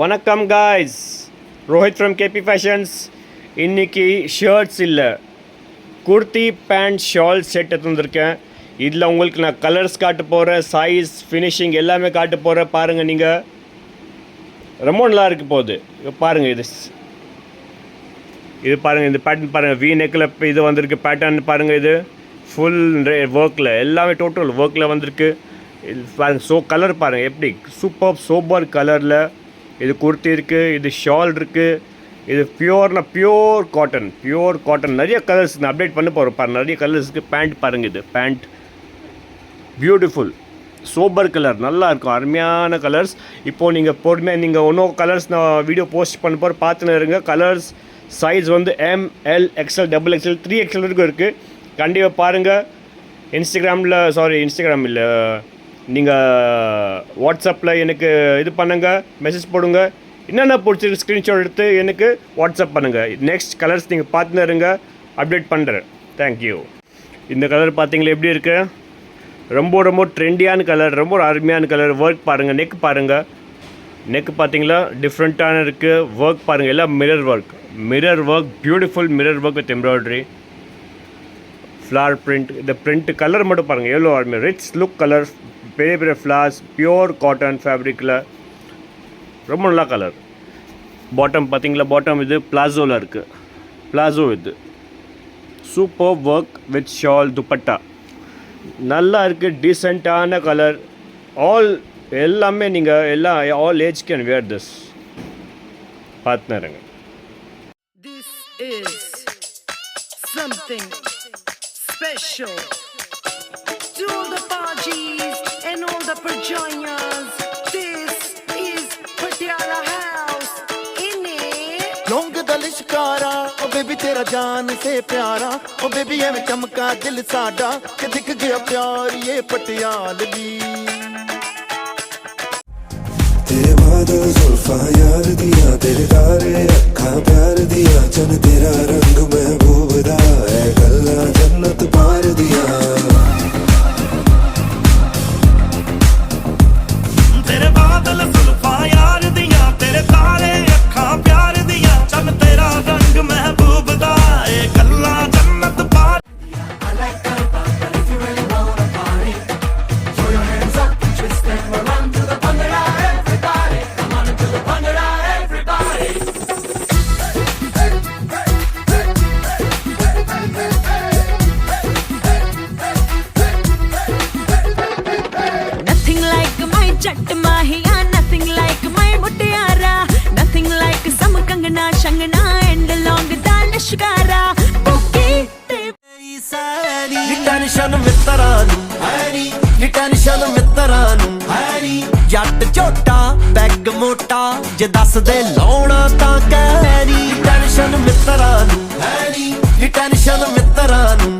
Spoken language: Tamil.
வணக்கம் guys, Rohit from KP fashions. இன்றைக்கி ஷர்ட்ஸ் இல்லை, குர்த்தி பேண்ட் ஷால் செட் எடுத்துருக்கேன். இதில் உங்களுக்கு நான் கலர்ஸ் காட்ட போகிறேன், சைஸ் ஃபினிஷிங் எல்லாமே காட்ட போகிறேன். பாருங்கள், நீங்கள் ரொம்ப நல்லா இருக்க போகுது. பாருங்கள், இது பாருங்கள், இந்த பேட்டர்ன் பாருங்கள். வி நெக்கில் இது வந்திருக்கு பேட்டர்ன் பாருங்கள். இது ஃபுல் ஒர்க்கில் எல்லாமே டோட்டல் ஒர்க்கில் வந்திருக்கு. இது பாருங்கள், கலர் பாருங்கள் எப்படி சூப்பர் சோபர் கலரில் இது குர்த்தி இருக்குது, இது ஷால் இருக்குது. இது பியூர் காட்டன் நிறைய கலர்ஸ் நான் அப்டேட் பண்ண போகிறேன். பாருங்கள், நிறைய கலர்ஸ் இருக்குது. பேண்ட் பாருங்கள், இது பேண்ட் பியூட்டிஃபுல் சோபர் கலர், நல்லா இருக்கும், அருமையான கலர்ஸ். இப்போது நீங்கள் பொறுமையாக நீங்கள் இன்னும் கலர்ஸ் நான் வீடியோ போஸ்ட் பண்ண போகிற பார்த்துன்னு இருங்க. கலர்ஸ் சைஸ் வந்து ML XL XXL 3XL வரைக்கும் இருக்குது. கண்டிப்பாக பாருங்கள். இன்ஸ்டாகிராம் இல்லை, நீங்கள் வாட்ஸ்அப்பில் எனக்கு இது பண்ணுங்கள், மெசேஜ் போடுங்க. என்னென்ன பிடிச்சிருக்கு ஸ்க்ரீன்ஷாட் எடுத்து எனக்கு வாட்ஸ்அப் பண்ணுங்கள். நெக்ஸ்ட் கலர்ஸ் நீங்கள் பார்த்துன்னு இருங்க, அப்டேட் பண்ணுறேன். தேங்க்யூ. இந்த கலர் பார்த்தீங்களா எப்படி இருக்குது? ரொம்ப ட்ரெண்டியான கலர், ரொம்ப அருமையான கலர். ஒர்க் பாருங்கள், நெக் பாருங்கள். நெக் பார்த்தீங்களா டிஃப்ரெண்ட்டான இருக்குது. ஒர்க் பாருங்கள், எல்லாம் mirror work beautiful mirror work with embroidery, flower print. இந்த பிரிண்ட் கலர் மட்டும் பாருங்கள் எவ்வளோ அருமையாக ரிச் லுக் கலர். பெரிய ஃப்ளார்ஸ், பியூர் காட்டன் ஃபேப்ரிக்கில் ரொம்ப நல்லா கலர். பாட்டம் பார்த்தீங்களா, பாட்டம் இது பிளாசோவில் இருக்குது. பிளாசோ இது super work with shawl dupatta, நல்லா இருக்குது. டீசெண்டான கலர். எல்லாமே நீங்கள் all age can wear this. பார்த்துருங்க. This is something special to all the parties and all the Pajamas. This is Patiala House in it. लौंग दल शिकारा, ओ बेबी तेरा जान से प्यारा, ओ बेबी एवें चमका दिल साडा कि दिख गया प्यार ये पटियालवी. तेरे बादल जुल्फा यार दिया, तेरे तारे अखा प्यार दिया, चन तेरा रंग महबूब दा है गल्ला जन्नत पार दिया. तेरे बादल जुल्फा यार दिया, तेरे तारे अखा प्यार दिया, चन तेरा रंग महबूब दा है गल्ला जन्नत पार. I like that, but if you really wanna party, throw your hands up, twist and run to the bhangra. Everybody, come on to the bhangra. Everybody. Nothing like my Jatt Mahiya, nothing like my Muttiara, nothing like some Kangana Shangana and long dal shikara. Tension ਮਿੱਤਰਾਂ ਨੂੰ ਹੈਨੀ, ਨੀ ਟੈਨਸ਼ਨ ਮਿੱਤਰਾਂ ਨੂੰ ਹੈਨੀ. ਜੱਟ ਝੋਟਾ ਪੈਗ ਮੋਟਾ, ਜੇ ਦੱਸ ਦੇ ਲਾਉਣਾ ਤਾਂ ਕਹਿ ਨੀ. ਟੈਨਸ਼ਨ ਮਿੱਤਰਾਂ ਨੂੰ ਹੈਨੀ, ਨੀ ਟੈਨਸ਼ਨ ਮਿੱਤਰਾਂ ਨੂੰ